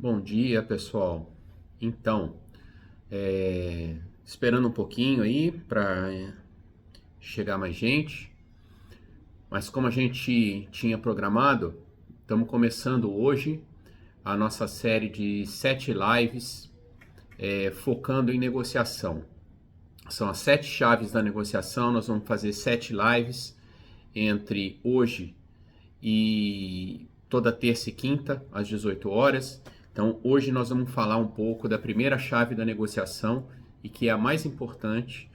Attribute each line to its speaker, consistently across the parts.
Speaker 1: Bom dia, pessoal. Então, esperando um pouquinho aí para chegar mais gente, mas como a gente tinha programado, estamos começando hoje a nossa série de 7 lives focando em negociação. São as 7 chaves da negociação. Nós vamos fazer 7 lives entre hoje e toda terça e quinta, às 18 horas. Então, hoje nós vamos falar um pouco da primeira chave da negociação e que é a mais importante.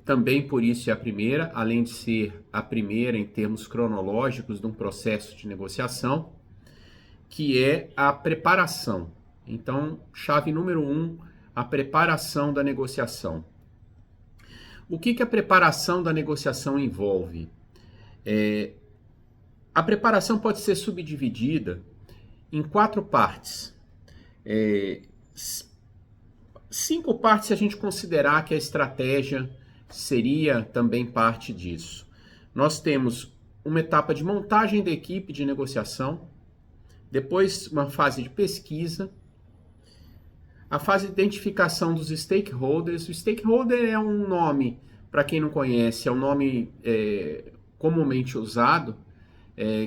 Speaker 1: Também por isso é a primeira, além de ser a primeira em termos cronológicos de um processo de negociação, que é a preparação. Então, chave número 1, a preparação da negociação. O que a preparação da negociação envolve? A preparação pode ser subdividida em 4 partes. 5 partes se a gente considerar que a estratégia seria também parte disso. Nós temos uma etapa de montagem da equipe de negociação, depois uma fase de pesquisa, a fase de identificação dos stakeholders. O stakeholder é um nome, para quem não conhece, é um nome comumente usado,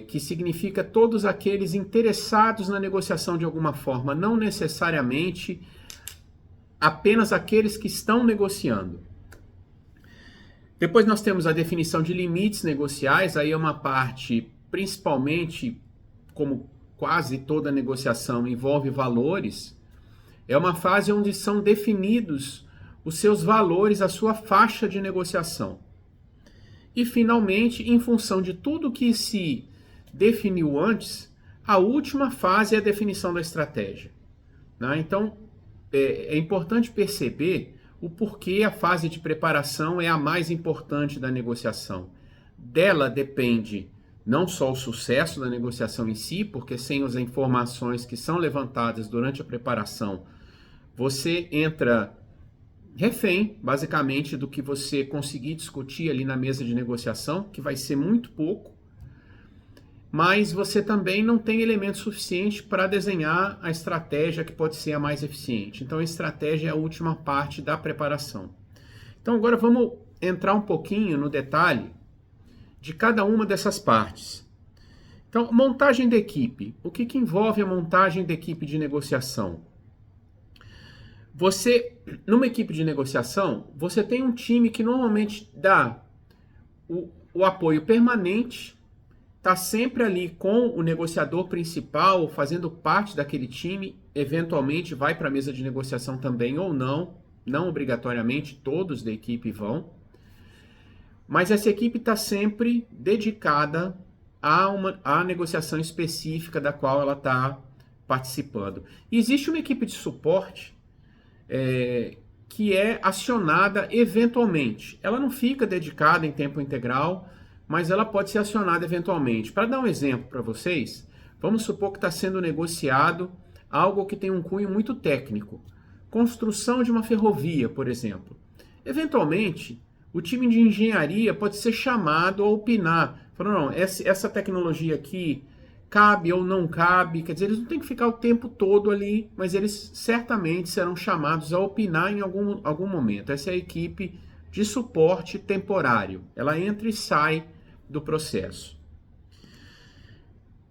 Speaker 1: que significa todos aqueles interessados na negociação de alguma forma, não necessariamente apenas aqueles que estão negociando. Depois nós temos a definição de limites negociais, aí é uma parte, principalmente, como quase toda negociação envolve valores, é uma fase onde são definidos os seus valores, a sua faixa de negociação. E, finalmente, em função de tudo que se definiu antes, a última fase é a definição da estratégia. Né? Então, é importante perceber o porquê a fase de preparação é a mais importante da negociação. Dela depende não só o sucesso da negociação em si, porque sem as informações que são levantadas durante a preparação, você entra refém, basicamente, do que você conseguir discutir ali na mesa de negociação, que vai ser muito pouco, mas você também não tem elementos suficientes para desenhar a estratégia que pode ser a mais eficiente. Então, a estratégia é a última parte da preparação. Então, agora vamos entrar um pouquinho no detalhe de cada uma dessas partes. Então, montagem da equipe. O que envolve a montagem da equipe de negociação? Você, numa equipe de negociação, você tem um time que normalmente dá o apoio permanente, está sempre ali com o negociador principal, fazendo parte daquele time, eventualmente vai para a mesa de negociação também ou não, não obrigatoriamente todos da equipe vão, mas essa equipe está sempre dedicada à negociação específica da qual ela está participando. E existe uma equipe de suporte que é acionada eventualmente. Ela não fica dedicada em tempo integral, mas ela pode ser acionada eventualmente. Para dar um exemplo para vocês, vamos supor que está sendo negociado algo que tem um cunho muito técnico. Construção de uma ferrovia, por exemplo. Eventualmente, o time de engenharia pode ser chamado a opinar. Falando, não, essa tecnologia aqui cabe ou não cabe, quer dizer, eles não têm que ficar o tempo todo ali, mas eles certamente serão chamados a opinar em algum momento. Essa é a equipe de suporte temporário. Ela entra e sai do processo.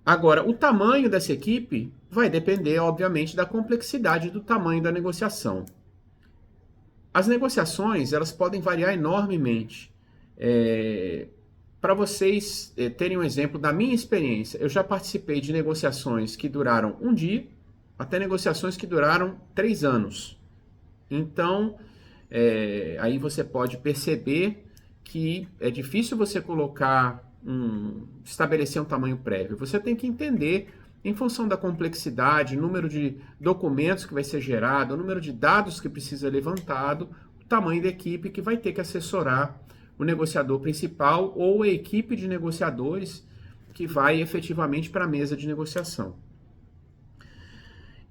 Speaker 1: Agora, o tamanho dessa equipe vai depender, obviamente, da complexidade do tamanho da negociação. As negociações, elas podem variar enormemente. Para vocês terem um exemplo da minha experiência, eu já participei de negociações que duraram um dia, até negociações que duraram 3 anos. Então, aí você pode perceber que é difícil você estabelecer um tamanho prévio. Você tem que entender, em função da complexidade, número de documentos que vai ser gerado, o número de dados que precisa ser levantado, o tamanho da equipe que vai ter que assessorar o negociador principal ou a equipe de negociadores que vai efetivamente para a mesa de negociação.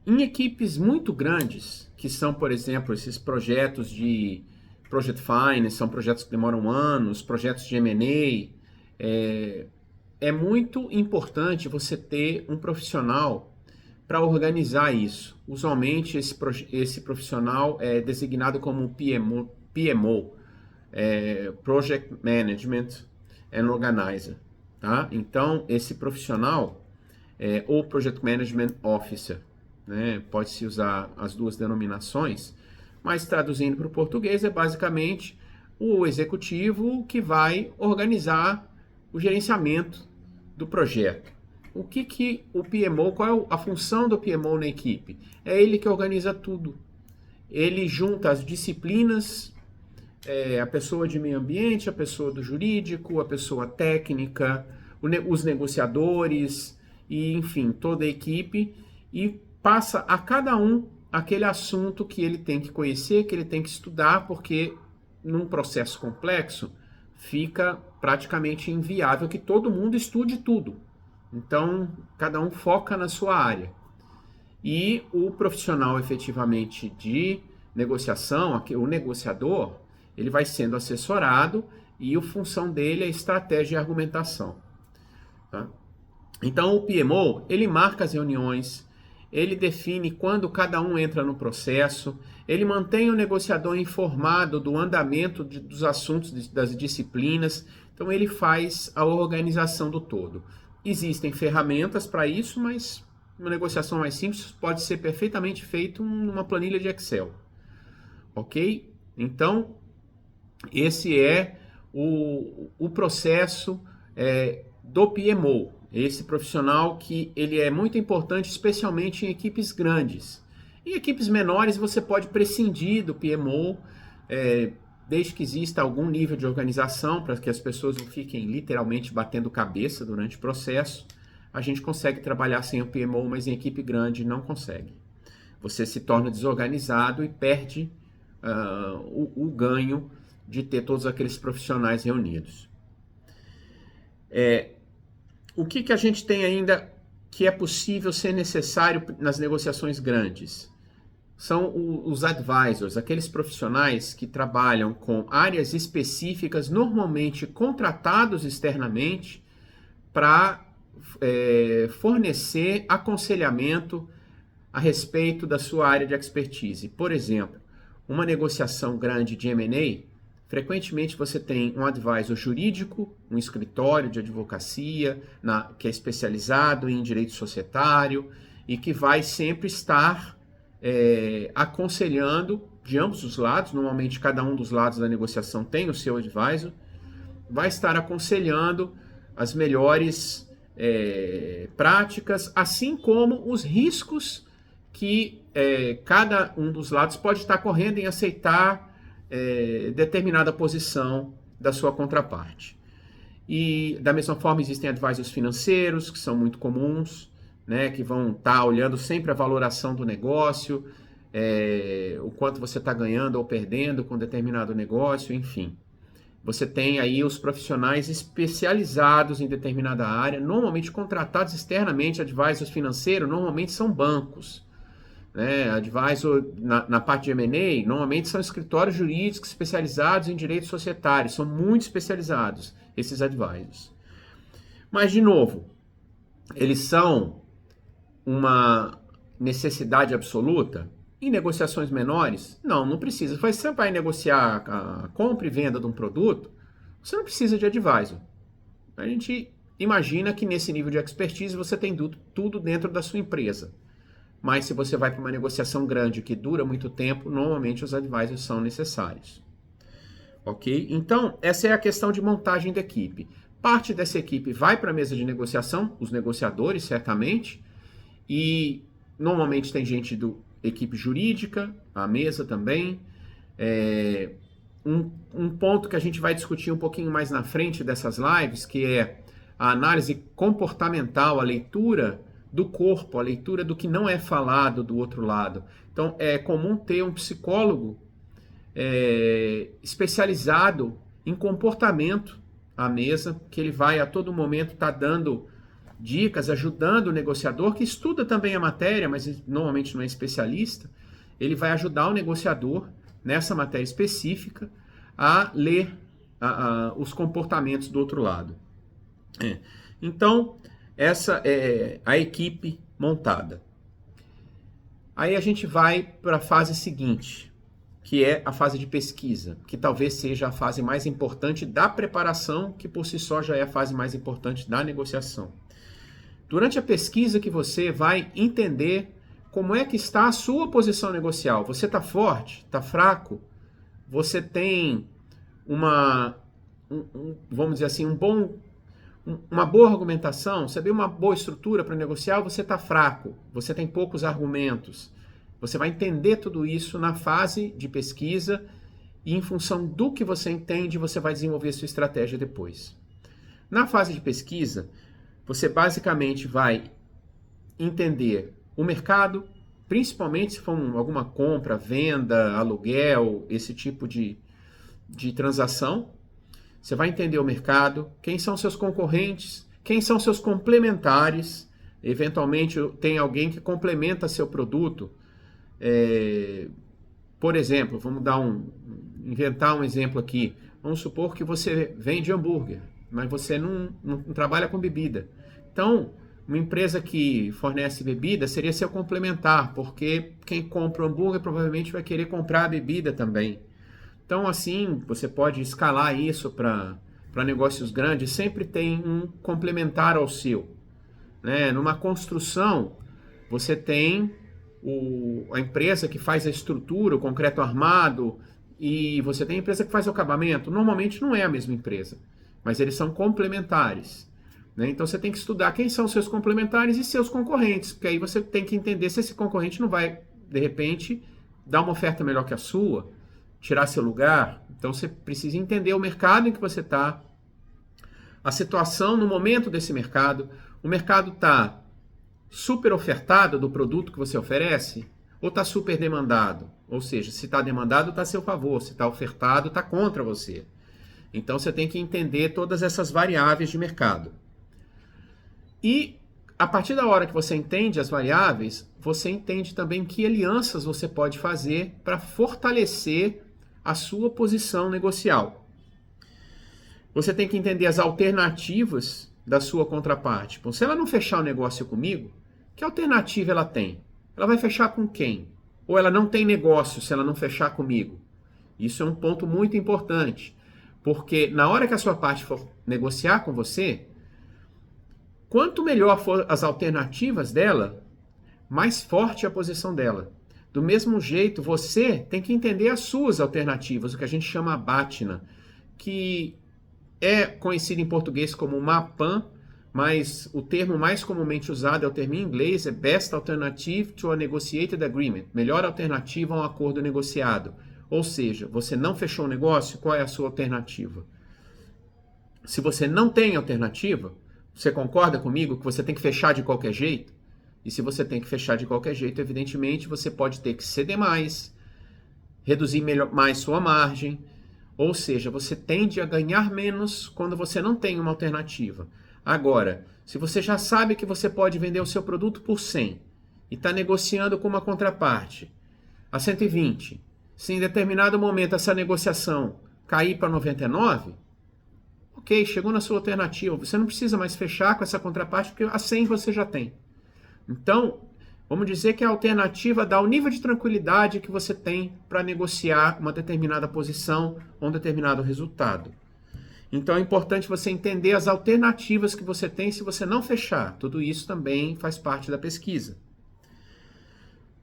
Speaker 1: Em equipes muito grandes, que são, por exemplo, esses projetos de Project Finance, são projetos que demoram anos, projetos de M&A, é muito importante você ter um profissional para organizar isso. Usualmente esse profissional é designado como PMO, Project Management and Organizer, tá? Então esse profissional ou Project Management Officer, né? Pode-se usar as duas denominações, mas traduzindo para o português é basicamente o executivo que vai organizar o gerenciamento do projeto. O que o PMO, qual é a função do PMO na equipe? É ele que organiza tudo. Ele junta as disciplinas, a pessoa de meio ambiente, a pessoa do jurídico, a pessoa técnica, os negociadores, e enfim, toda a equipe, e passa a cada um aquele assunto que ele tem que conhecer, que ele tem que estudar, porque num processo complexo fica praticamente inviável que todo mundo estude tudo. Então, cada um foca na sua área. E o profissional efetivamente de negociação, o negociador, ele vai sendo assessorado e a função dele é estratégia e argumentação. Tá? Então, o PMO, ele marca as reuniões, ele define quando cada um entra no processo, ele mantém o negociador informado do andamento dos assuntos das disciplinas, então ele faz a organização do todo. Existem ferramentas para isso, mas uma negociação mais simples pode ser perfeitamente feita numa planilha de Excel. Ok? Então, esse é o processo do PMO. Esse profissional que ele é muito importante, especialmente em equipes grandes. Em equipes menores, você pode prescindir do PMO, desde que exista algum nível de organização, para que as pessoas não fiquem literalmente batendo cabeça durante o processo. A gente consegue trabalhar sem o PMO, mas em equipe grande não consegue. Você se torna desorganizado e perde o ganho de ter todos aqueles profissionais reunidos. O que a gente tem ainda que é possível ser necessário nas negociações grandes? São os advisors, aqueles profissionais que trabalham com áreas específicas, normalmente contratados externamente, para fornecer aconselhamento a respeito da sua área de expertise. Por exemplo, uma negociação grande de M&A, frequentemente você tem um advisor jurídico, um escritório de advocacia, que é especializado em direito societário e que vai sempre estar aconselhando de ambos os lados. Normalmente cada um dos lados da negociação tem o seu advisor, vai estar aconselhando as melhores práticas, assim como os riscos que cada um dos lados pode estar correndo em aceitar determinada posição da sua contraparte. E da mesma forma existem advisors financeiros, que são muito comuns, né, que vão estar olhando sempre a valoração do negócio, o quanto você está ganhando ou perdendo com determinado negócio, enfim. Você tem aí os profissionais especializados em determinada área, normalmente contratados externamente. Advisors financeiros normalmente são bancos. Advisor na parte de M&A, normalmente são escritórios jurídicos especializados em direito societário, são muito especializados, esses advisors. Mas, de novo, eles são uma necessidade absoluta? Em negociações menores? Não precisa. Você vai negociar a compra e venda de um produto, você não precisa de advisor. A gente imagina que nesse nível de expertise você tem tudo dentro da sua empresa. Mas se você vai para uma negociação grande que dura muito tempo, normalmente os advisors são necessários. Ok? Então, essa é a questão de montagem da equipe. Parte dessa equipe vai para a mesa de negociação, os negociadores, certamente, e normalmente tem gente do equipe jurídica, a mesa também. Um ponto que a gente vai discutir um pouquinho mais na frente dessas lives, que é a análise comportamental, a leitura do corpo, a leitura do que não é falado do outro lado. Então, é comum ter um psicólogo especializado em comportamento à mesa, que ele vai a todo momento estar dando dicas, ajudando o negociador, que estuda também a matéria, mas normalmente não é especialista. Ele vai ajudar o negociador nessa matéria específica a ler os comportamentos do outro lado. Então, essa é a equipe montada. Aí a gente vai para a fase seguinte, que é a fase de pesquisa, que talvez seja a fase mais importante da preparação, que por si só já é a fase mais importante da negociação. Durante a pesquisa que você vai entender como é que está a sua posição negocial. Você está forte? Está fraco? Você tem vamos dizer assim, uma boa argumentação? Você tem uma boa estrutura para negociar ou você está fraco? Você tem poucos argumentos? Você vai entender tudo isso na fase de pesquisa e em função do que você entende, você vai desenvolver sua estratégia depois. Na fase de pesquisa, você basicamente vai entender o mercado, principalmente se for alguma compra, venda, aluguel, esse tipo de transação. Você vai entender o mercado, quem são seus concorrentes, quem são seus complementares. Eventualmente tem alguém que complementa seu produto. Por exemplo, vamos inventar um exemplo aqui. Vamos supor que você vende hambúrguer, mas você não trabalha com bebida. Então, uma empresa que fornece bebida seria seu complementar, porque quem compra o hambúrguer provavelmente vai querer comprar a bebida também. Então, assim, você pode escalar isso para negócios grandes, sempre tem um complementar ao seu. Né? Numa construção, você tem a empresa que faz a estrutura, o concreto armado, e você tem a empresa que faz o acabamento. Normalmente não é a mesma empresa, mas eles são complementares. Né? Então você tem que estudar quem são seus complementares e seus concorrentes, porque aí você tem que entender se esse concorrente não vai, de repente, dar uma oferta melhor que a sua, tirar seu lugar. Então você precisa entender o mercado em que você está, a situação no momento desse mercado. O mercado está super ofertado do produto que você oferece ou está super demandado? Ou seja, se está demandado, está a seu favor. Se está ofertado, está contra você. Então você tem que entender todas essas variáveis de mercado. E a partir da hora que você entende as variáveis, você entende também que alianças você pode fazer para fortalecer a sua posição negocial. Você tem que entender as alternativas da sua contraparte. Bom, se ela não fechar o negócio comigo, que alternativa ela tem? Ela vai fechar com quem? Ou ela não tem negócio se ela não fechar comigo? Isso é um ponto muito importante, porque na hora que a sua parte for negociar com você, quanto melhor for as alternativas dela, mais forte é a posição dela. Do mesmo jeito, você tem que entender as suas alternativas, o que a gente chama BATNA, que é conhecido em português como MAPAN, mas o termo mais comumente usado é o termo em inglês, é Best Alternative to a Negotiated Agreement, melhor alternativa a um acordo negociado. Ou seja, você não fechou o negócio, qual é a sua alternativa? Se você não tem alternativa, você concorda comigo que você tem que fechar de qualquer jeito? E se você tem que fechar de qualquer jeito, evidentemente, você pode ter que ceder mais, reduzir mais sua margem, ou seja, você tende a ganhar menos quando você não tem uma alternativa. Agora, se você já sabe que você pode vender o seu produto por 100 e está negociando com uma contraparte a 120, se em determinado momento essa negociação cair para 99, ok, chegou na sua alternativa. Você não precisa mais fechar com essa contraparte porque a 100 você já tem. Então, vamos dizer que a alternativa dá o nível de tranquilidade que você tem para negociar uma determinada posição ou um determinado resultado. Então é importante você entender as alternativas que você tem se você não fechar. Tudo isso também faz parte da pesquisa.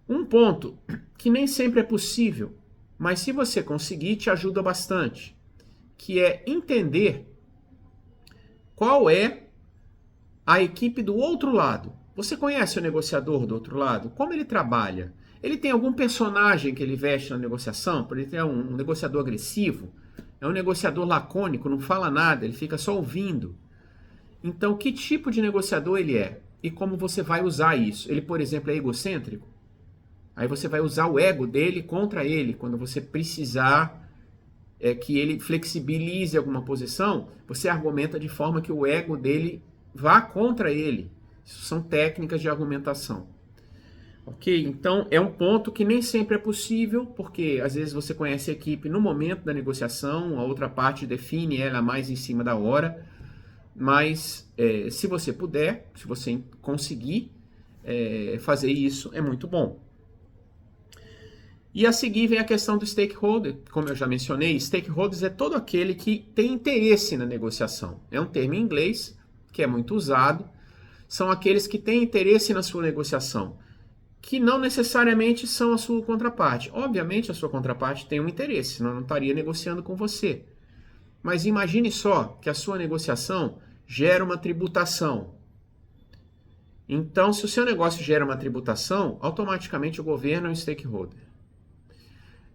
Speaker 1: Um ponto que nem sempre é possível, mas se você conseguir, te ajuda bastante, que é entender qual é a equipe do outro lado. Você conhece o negociador do outro lado? Como ele trabalha? Ele tem algum personagem que ele veste na negociação? Por exemplo, é um negociador agressivo? É um negociador lacônico, não fala nada, ele fica só ouvindo. Então, que tipo de negociador ele é? E como você vai usar isso? Ele, por exemplo, é egocêntrico? Aí você vai usar o ego dele contra ele. Quando você precisar que ele flexibilize alguma posição, você argumenta de forma que o ego dele vá contra ele. Isso são técnicas de argumentação. Ok? Então, é um ponto que nem sempre é possível, porque às vezes você conhece a equipe no momento da negociação, a outra parte define ela mais em cima da hora, mas se você puder, se você conseguir fazer isso, é muito bom. E a seguir vem a questão do stakeholder. Como eu já mencionei, stakeholders é todo aquele que tem interesse na negociação. É um termo em inglês que é muito usado. São aqueles que têm interesse na sua negociação, que não necessariamente são a sua contraparte. Obviamente a sua contraparte tem um interesse, senão não estaria negociando com você. Mas imagine só que a sua negociação gera uma tributação. Então, se o seu negócio gera uma tributação, automaticamente o governo é um stakeholder.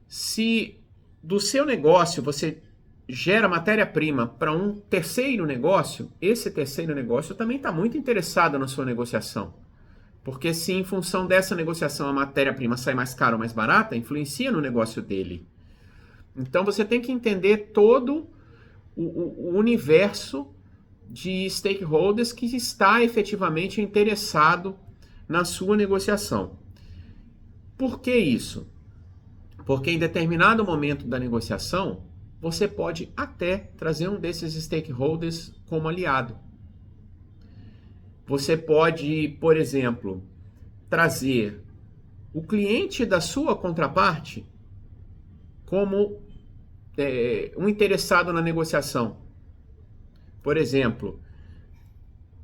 Speaker 1: Se do seu negócio você gera matéria-prima para um terceiro negócio, esse terceiro negócio também está muito interessado na sua negociação. Porque se em função dessa negociação a matéria-prima sai mais cara ou mais barata, influencia no negócio dele. Então você tem que entender todo o universo de stakeholders que está efetivamente interessado na sua negociação. Por que isso? Porque em determinado momento da negociação, você pode até trazer um desses stakeholders como aliado. Você pode, por exemplo, trazer o cliente da sua contraparte como um interessado na negociação. Por exemplo,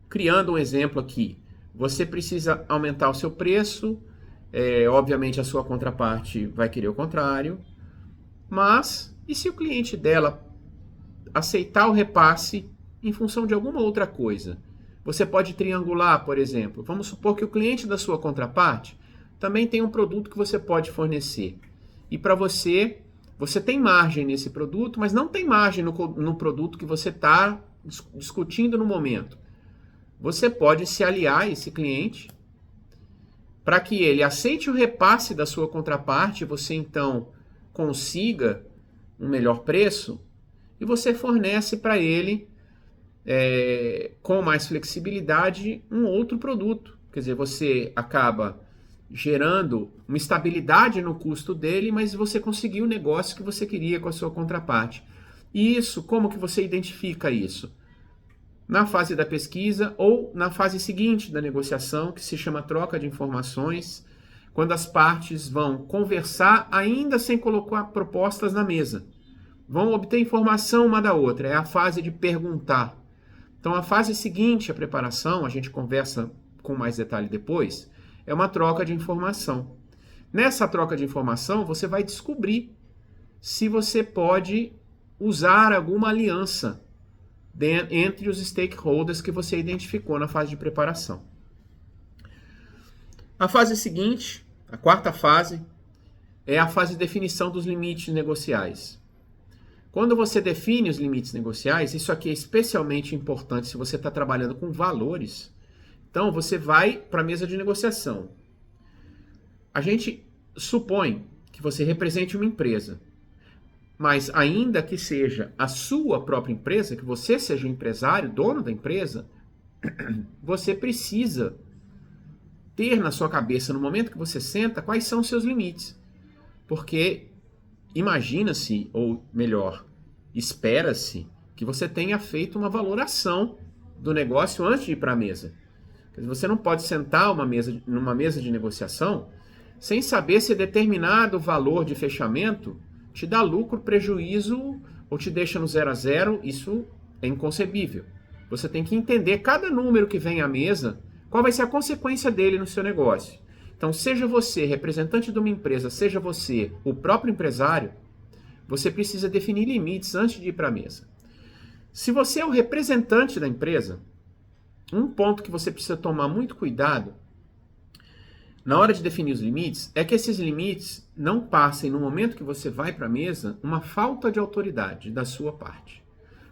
Speaker 1: criando um exemplo aqui, você precisa aumentar o seu preço, obviamente a sua contraparte vai querer o contrário, mas e se o cliente dela aceitar o repasse em função de alguma outra coisa? Você pode triangular, por exemplo. Vamos supor que o cliente da sua contraparte também tem um produto que você pode fornecer. E para você tem margem nesse produto, mas não tem margem no produto que você está discutindo no momento. Você pode se aliar a esse cliente para que ele aceite o repasse da sua contraparte, você então consiga um melhor preço e você fornece para ele com mais flexibilidade um outro produto. Quer dizer, você acaba gerando uma estabilidade no custo dele, mas você conseguiu o negócio que você queria com a sua contraparte. E isso, como que você identifica isso? Na fase da pesquisa ou na fase seguinte da negociação, que se chama troca de informações, quando as partes vão conversar ainda sem colocar propostas na mesa. Vão obter informação uma da outra, é a fase de perguntar. Então a fase seguinte à preparação, a gente conversa com mais detalhe depois, é uma troca de informação. Nessa troca de informação, você vai descobrir se você pode usar alguma aliança entre os stakeholders que você identificou na fase de preparação. A fase seguinte, a quarta fase, é a fase de definição dos limites negociais. Quando você define os limites negociais, isso aqui é especialmente importante se você está trabalhando com valores. Então, você vai para a mesa de negociação. A gente supõe que você represente uma empresa, mas ainda que seja a sua própria empresa, que você seja o empresário, dono da empresa, você precisa ter na sua cabeça, no momento que você senta, quais são os seus limites. Porque imagina-se, ou melhor, espera-se que você tenha feito uma valoração do negócio antes de ir para a mesa. Você não pode sentar numa mesa de negociação sem saber se determinado valor de fechamento te dá lucro, prejuízo ou te deixa no 0 a 0. Isso é inconcebível. Você tem que entender cada número que vem à mesa, qual vai ser a consequência dele no seu negócio. Então, seja você representante de uma empresa, seja você o próprio empresário, você precisa definir limites antes de ir para a mesa. Se você é o representante da empresa, um ponto que você precisa tomar muito cuidado na hora de definir os limites é que esses limites não passem, no momento que você vai para a mesa, uma falta de autoridade da sua parte.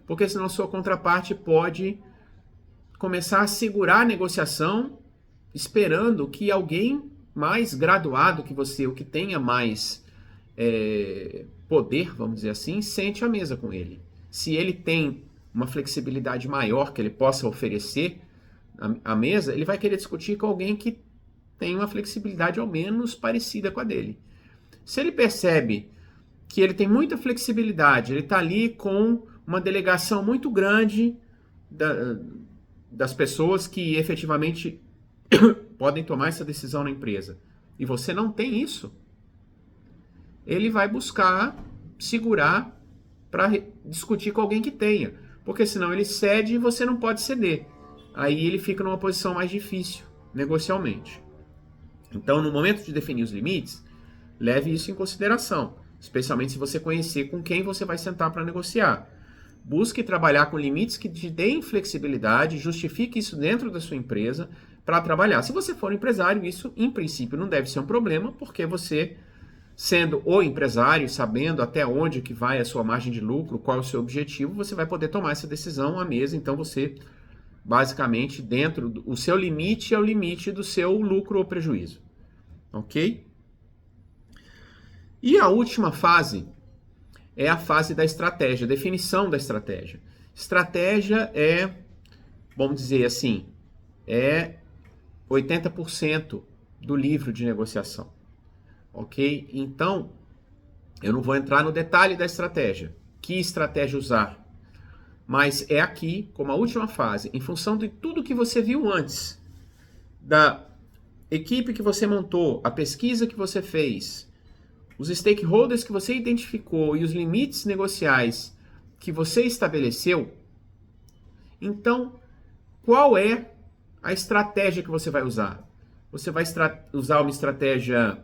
Speaker 1: Porque senão a sua contraparte pode começar a segurar a negociação esperando que alguém mais graduado que você, ou que tenha mais poder, vamos dizer assim, sente à mesa com ele. Se ele tem uma flexibilidade maior que ele possa oferecer à mesa, ele vai querer discutir com alguém que tem uma flexibilidade ao menos parecida com a dele. Se ele percebe que ele tem muita flexibilidade, ele está ali com uma delegação muito grande das pessoas que efetivamente podem tomar essa decisão na empresa, e você não tem isso, ele vai buscar segurar para discutir com alguém que tenha, porque senão ele cede e você não pode ceder. Aí ele fica numa posição mais difícil negocialmente. Então, no momento de definir os limites, leve isso em consideração, especialmente se você conhecer com quem você vai sentar para negociar. Busque trabalhar com limites que te deem flexibilidade, justifique isso dentro da sua empresa para trabalhar. Se você for um empresário, isso em princípio não deve ser um problema, porque você, sendo o empresário, sabendo até onde que vai a sua margem de lucro, qual é o seu objetivo, você vai poder tomar essa decisão à mesa. Então você, basicamente, dentro do seu limite é o limite do seu lucro ou prejuízo. Ok? E a última fase é a fase da estratégia, definição da estratégia. Estratégia é, vamos dizer assim, é 80% do livro de negociação. Ok? Então, eu não vou entrar no detalhe da estratégia. Que estratégia usar? Mas é aqui, como a última fase, em função de tudo que você viu antes, da equipe que você montou, a pesquisa que você fez, os stakeholders que você identificou e os limites negociais que você estabeleceu, então, qual é a estratégia que você vai usar? Você vai usar uma estratégia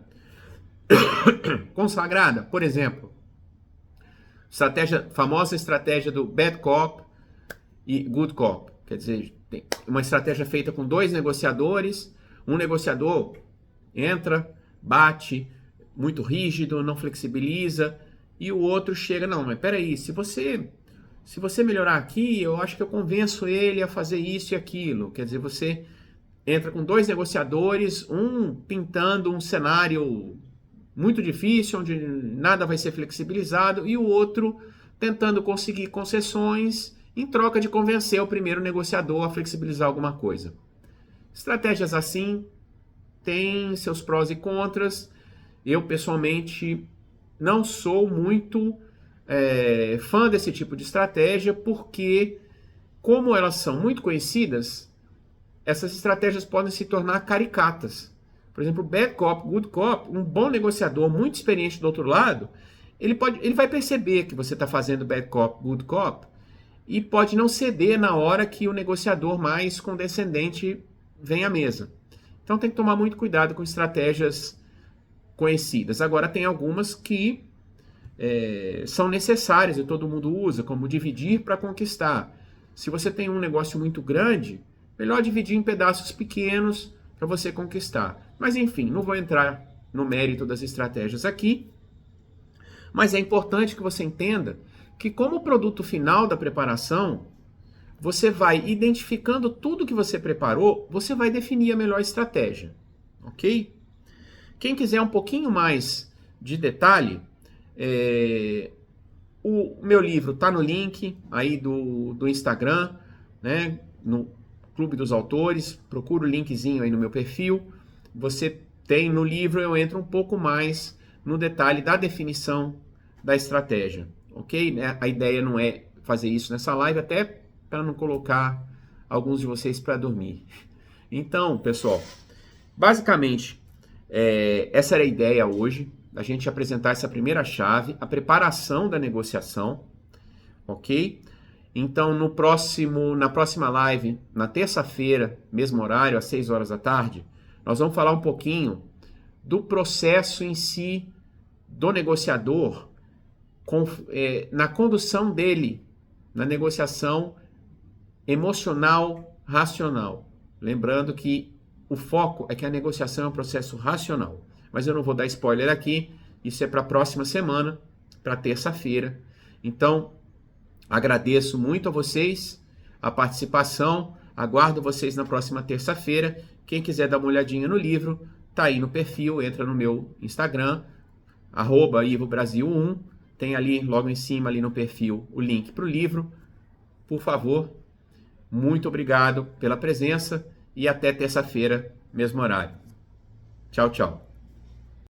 Speaker 1: consagrada, por exemplo, famosa estratégia do bad cop e good cop. Quer dizer, tem uma estratégia feita com 2 negociadores, um negociador entra, bate, muito rígido, não flexibiliza, e o outro chega, não, mas peraí, se você melhorar aqui, eu acho que eu convenço ele a fazer isso e aquilo. Quer dizer, você entra com 2 negociadores, um pintando um cenário muito difícil, onde nada vai ser flexibilizado, e o outro tentando conseguir concessões em troca de convencer o primeiro negociador a flexibilizar alguma coisa. Estratégias assim têm seus prós e contras. Eu, pessoalmente, não sou muito fã desse tipo de estratégia, porque, como elas são muito conhecidas, essas estratégias podem se tornar caricatas. Por exemplo, bad cop, good cop, um bom negociador muito experiente do outro lado, ele vai perceber que você está fazendo bad cop, good cop, e pode não ceder na hora que o negociador mais condescendente vem à mesa. Então tem que tomar muito cuidado com estratégias conhecidas. Agora tem algumas que são necessárias e todo mundo usa, como dividir para conquistar. Se você tem um negócio muito grande, melhor dividir em pedaços pequenos para você conquistar. Mas enfim, não vou entrar no mérito das estratégias aqui, mas é importante que você entenda que, como produto final da preparação, você vai identificando tudo que você preparou, você vai definir a melhor estratégia, ok? Quem quiser um pouquinho mais de detalhe, o meu livro está no link aí do Instagram, né, no Clube dos Autores, procura o linkzinho aí no meu perfil. Você tem no livro, eu entro um pouco mais no detalhe da definição da estratégia, ok? A ideia não é fazer isso nessa live, até para não colocar alguns de vocês para dormir. Então, pessoal, basicamente, essa era a ideia hoje, a gente apresentar essa primeira chave, a preparação da negociação, ok? Então, na próxima live, na terça-feira, mesmo horário, às 6 horas da tarde, nós vamos falar um pouquinho do processo em si do negociador, na condução dele, na negociação emocional, racional. Lembrando que o foco é que a negociação é um processo racional. Mas eu não vou dar spoiler aqui, isso é para a próxima semana, para terça-feira. Então, agradeço muito a vocês, a participação, aguardo vocês na próxima terça-feira. Quem quiser dar uma olhadinha no livro, tá aí no perfil, entra no meu Instagram, @ivobrasil1, tem ali, logo em cima, ali no perfil, o link para o livro. Por favor, muito obrigado pela presença e até terça-feira, mesmo horário. Tchau, tchau.